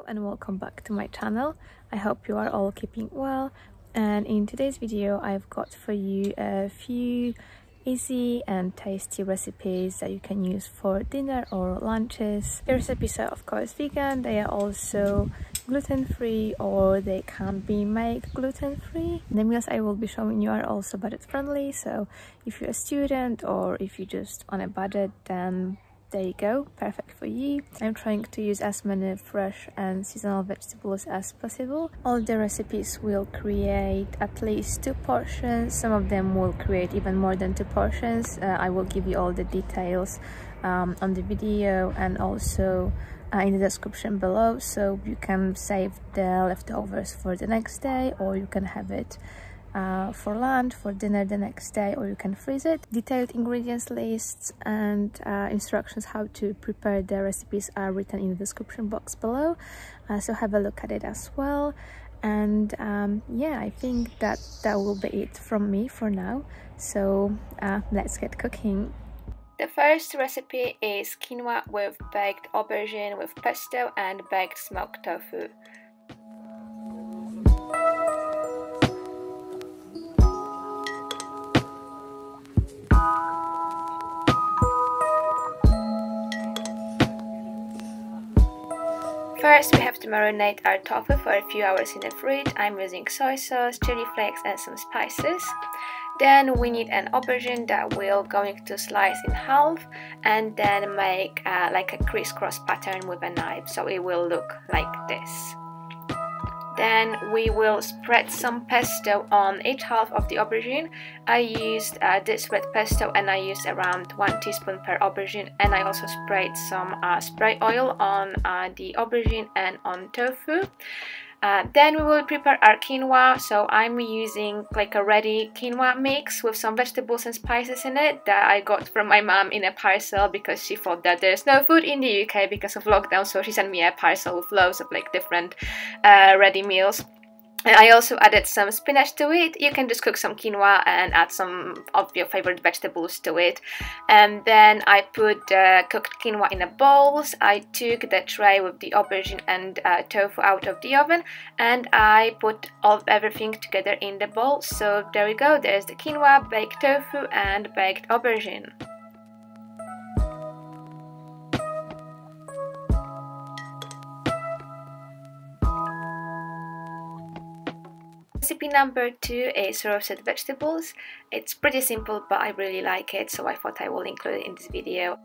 and welcome back to my channel. I hope you are all keeping well, and in today's video I've got for you a few easy and tasty recipes that you can use for dinner or lunches. The recipes are of course vegan, they are also gluten-free or they can be made gluten-free. The meals I will be showing you are also budget friendly, so if you're a student or if you're just on a budget, then there you go, perfect for you. I'm trying to use as many fresh and seasonal vegetables as possible. All the recipes will create at least 2 portions. Some of them will create even more than 2 portions. I will give you all the details on the video and also in the description below, so you can save the leftovers for the next day, or you can have it for lunch, for dinner the next day, or you can freeze it. Detailed ingredients lists and instructions how to prepare the recipes are written in the description box below, so have a look at it as well. And yeah, I think that will be it from me for now, so let's get cooking. The first recipe is quinoa with baked aubergine with pesto and baked smoked tofu. First, we have to marinate our tofu for a few hours in the fridge. I'm using soy sauce, chili flakes and some spices. Then we need an aubergine that we're going to slice in half and then make like a crisscross pattern with a knife, so it will look like this. Then we will spread some pesto on each half of the aubergine. I used this red pesto and I used around 1 teaspoon per aubergine, and I also sprayed some spray oil on the aubergine and on tofu. Then we will prepare our quinoa, so I'm using like a ready quinoa mix with some vegetables and spices in it that I got from my mom in a parcel because she thought that there's no food in the UK because of lockdown, so she sent me a parcel with loads of like different ready meals. And I also added some spinach to it. You can just cook some quinoa and add some of your favorite vegetables to it. And then I put the cooked quinoa in a bowl. I took the tray with the aubergine and tofu out of the oven, and I put everything together in the bowl. So there we go, there's the quinoa, baked tofu and baked aubergine. Recipe number 2 is roasted vegetables. It's pretty simple, but I really like it, so I thought I will include it in this video.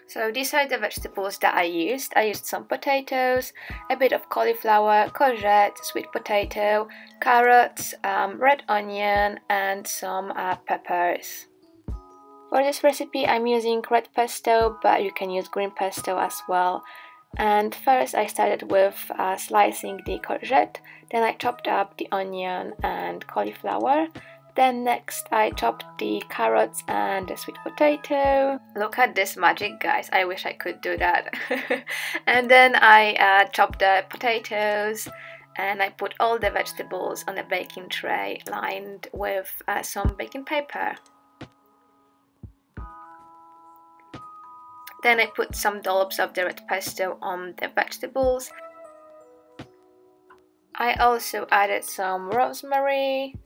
So these are the vegetables that I used. I used some potatoes, a bit of cauliflower, courgette, sweet potato, carrots, red onion and some peppers. For this recipe I'm using red pesto, but you can use green pesto as well. And first I started with slicing the courgette, then I chopped up the onion and cauliflower. Then next I chopped the carrots and the sweet potato. Look at this magic, guys, I wish I could do that. And then I chopped the potatoes and I put all the vegetables on a baking tray lined with some baking paper. Then I put some dollops of the red pesto on the vegetables. I also added some rosemary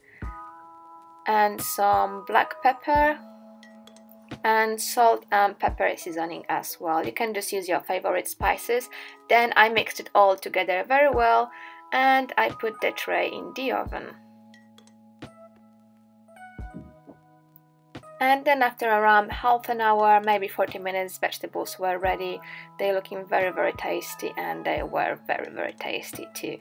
and some black pepper and salt and pepper seasoning as well. You can just use your favorite spices. Then I mixed it all together very well and I put the tray in the oven. And then after around half an hour, maybe 40 minutes, vegetables were ready. They're looking very tasty and they were very tasty too.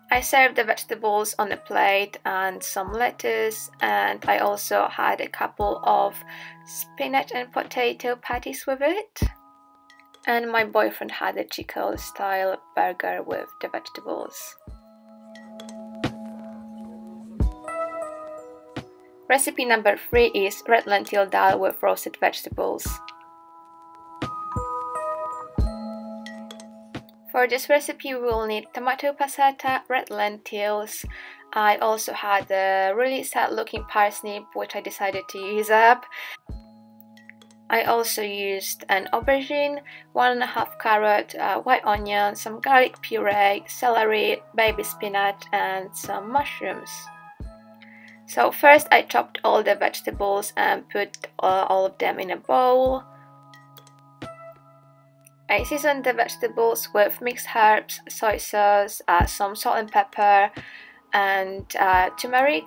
I served the vegetables on a plate and some lettuce, and I also had a couple of spinach and potato patties with it. And my boyfriend had a Chico style burger with the vegetables. Recipe number 3 is red lentil dal with roasted vegetables. For this recipe we will need tomato passata, red lentils. I also had a really sad looking parsnip which I decided to use up. I also used an aubergine, 1.5 carrot, white onion, some garlic puree, celery, baby spinach and some mushrooms. So first I chopped all the vegetables and put all of them in a bowl. I seasoned the vegetables with mixed herbs, soy sauce, some salt and pepper and turmeric.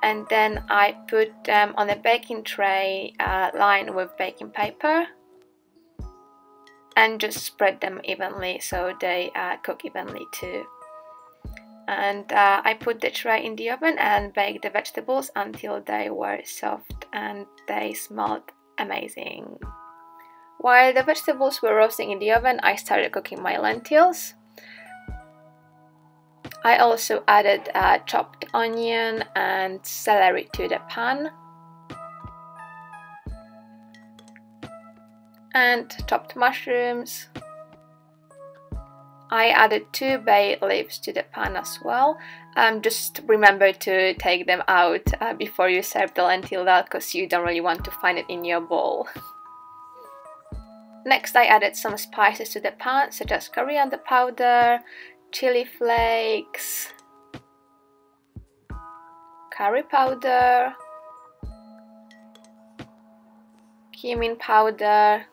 And then I put them on a baking tray lined with baking paper and just spread them evenly so they cook evenly too. And I put the tray in the oven and baked the vegetables until they were soft and they smelled amazing. While the vegetables were roasting in the oven, I started cooking my lentils. I also added chopped onion and celery to the pan and chopped mushrooms. I added 2 bay leaves to the pan as well. Just remember to take them out before you serve the lentil dal because you don't really want to find it in your bowl. Next I added some spices to the pan such as coriander powder, chili flakes, curry powder, cumin powder,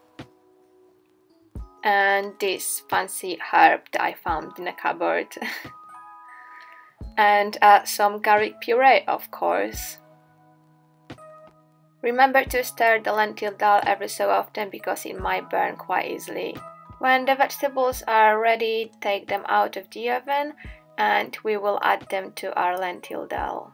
and this fancy herb that I found in a cupboard and some garlic puree, of course. Remember to stir the lentil dal every so often because it might burn quite easily. When the vegetables are ready, take them out of the oven and we will add them to our lentil dal.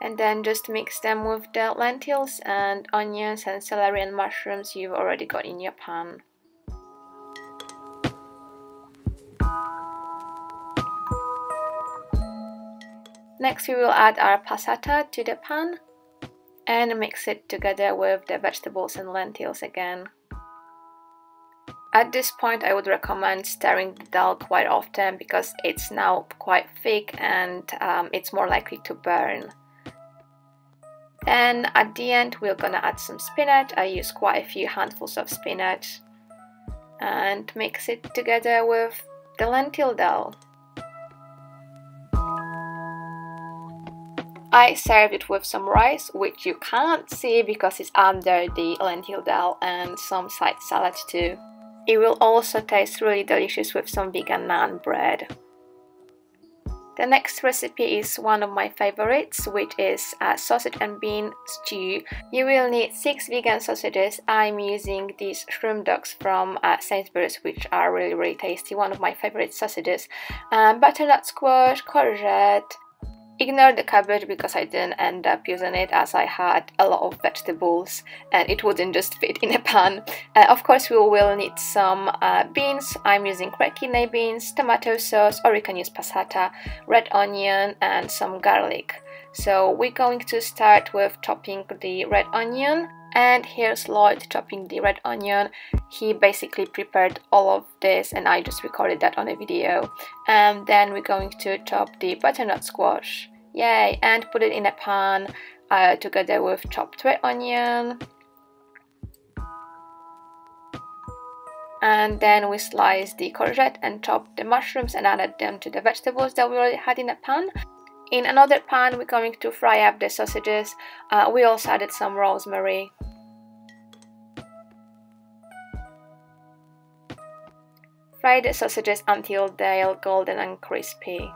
And then just mix them with the lentils and onions and celery and mushrooms you've already got in your pan. Next we will add our passata to the pan and mix it together with the vegetables and lentils again. At this point I would recommend stirring the dal quite often because it's now quite thick and it's more likely to burn. Then at the end we're gonna add some spinach. I use quite a few handfuls of spinach and mix it together with the lentil dal. I served it with some rice, which you can't see because it's under the lentil dal, and some side salad too. It will also taste really delicious with some vegan naan bread. The next recipe is one of my favorites, which is a sausage and bean stew. You will need 6 vegan sausages. I'm using these shrimp dogs from Sainsbury's, which are really tasty, one of my favorite sausages. Butternut squash, courgette. Ignore the cabbage because I didn't end up using it as I had a lot of vegetables and it wouldn't just fit in a pan. Of course we will need some beans. I'm using red kidney beans, tomato sauce, or you can use passata, red onion and some garlic. So we're going to start with chopping the red onion, and here's Lloyd chopping the red onion. He basically prepared all of this and I just recorded that on a video. And then we're going to chop the butternut squash, yay, and put it in a pan together with chopped red onion. And then we slice the courgette and chop the mushrooms and added them to the vegetables that we already had in a pan. In another pan we're going to fry up the sausages. We also added some rosemary. Fry the sausages until they are golden and crispy.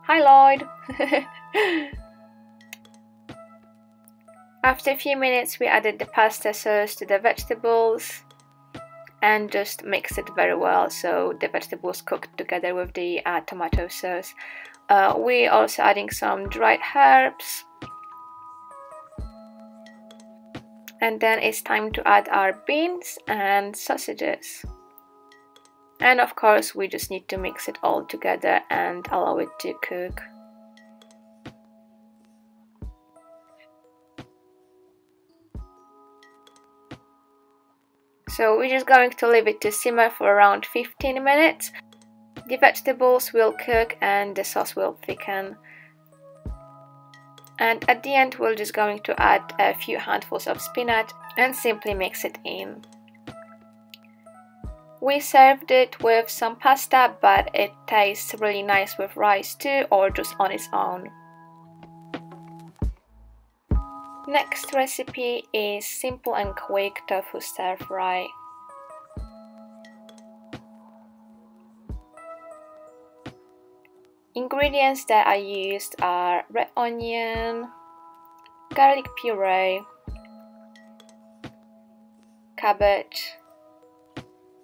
Hi Lloyd! After a few minutes we added the pasta sauce to the vegetables and just mix it very well so the vegetables cooked together with the tomato sauce. We're also adding some dried herbs. And then it's time to add our beans and sausages. And of course we just need to mix it all together and allow it to cook. So we're just going to leave it to simmer for around 15 minutes. The vegetables will cook and the sauce will thicken. And at the end we're just going to add a few handfuls of spinach and simply mix it in. We served it with some pasta, but it tastes really nice with rice too, or just on its own. Next recipe is simple and quick tofu stir fry. Ingredients that I used are red onion, garlic puree, cabbage,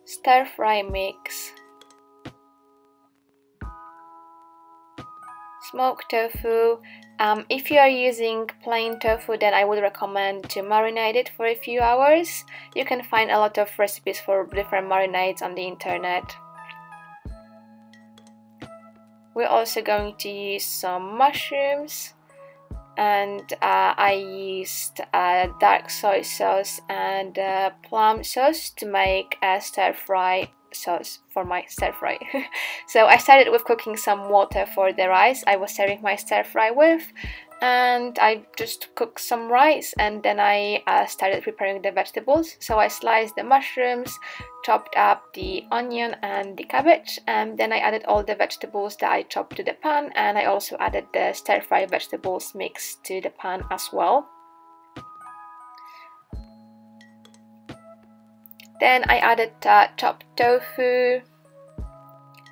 stir fry mix, smoked tofu. If you are using plain tofu, then I would recommend to marinate it for a few hours. You can find a lot of recipes for different marinades on the internet. We're also going to use some mushrooms, and I used dark soy sauce and plum sauce to make a stir-fry sauce for my stir-fry. So I started with cooking some water for the rice I was serving my stir-fry with, and I just cooked some rice, and then I started preparing the vegetables. So I sliced the mushrooms, chopped up the onion and the cabbage, and then I added all the vegetables that I chopped to the pan, and I also added the stir-fry vegetables mix to the pan as well. Then I added chopped tofu,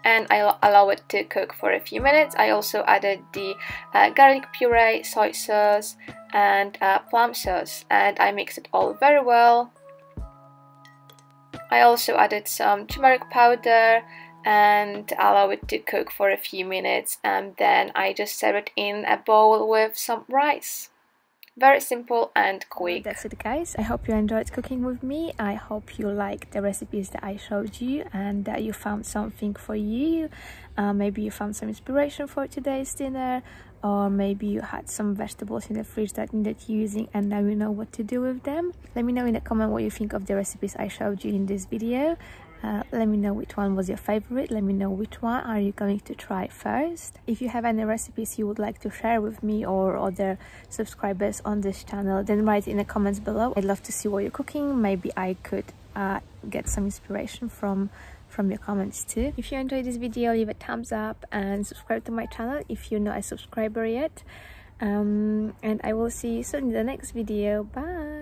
and I allow it to cook for a few minutes. I also added the garlic puree, soy sauce and plum sauce, and I mixed it all very well. I also added some turmeric powder and allow it to cook for a few minutes, and then I just serve it in a bowl with some rice. Very simple and quick. That's it, guys. I hope you enjoyed cooking with me. I hope you liked the recipes that I showed you and that you found something for you. Maybe you found some inspiration for today's dinner, or maybe you had some vegetables in the fridge that needed using and now you know what to do with them. Let me know in the comment what you think of the recipes I showed you in this video. Let me know which one was your favorite. Let me know which one are you going to try first. If you have any recipes you would like to share with me or other subscribers on this channel, then write in the comments below. I'd love to see what you're cooking. Maybe I could get some inspiration from your comments too. If you enjoyed this video, leave a thumbs up and subscribe to my channel if you're not a subscriber yet. And I will see you soon in the next video. Bye!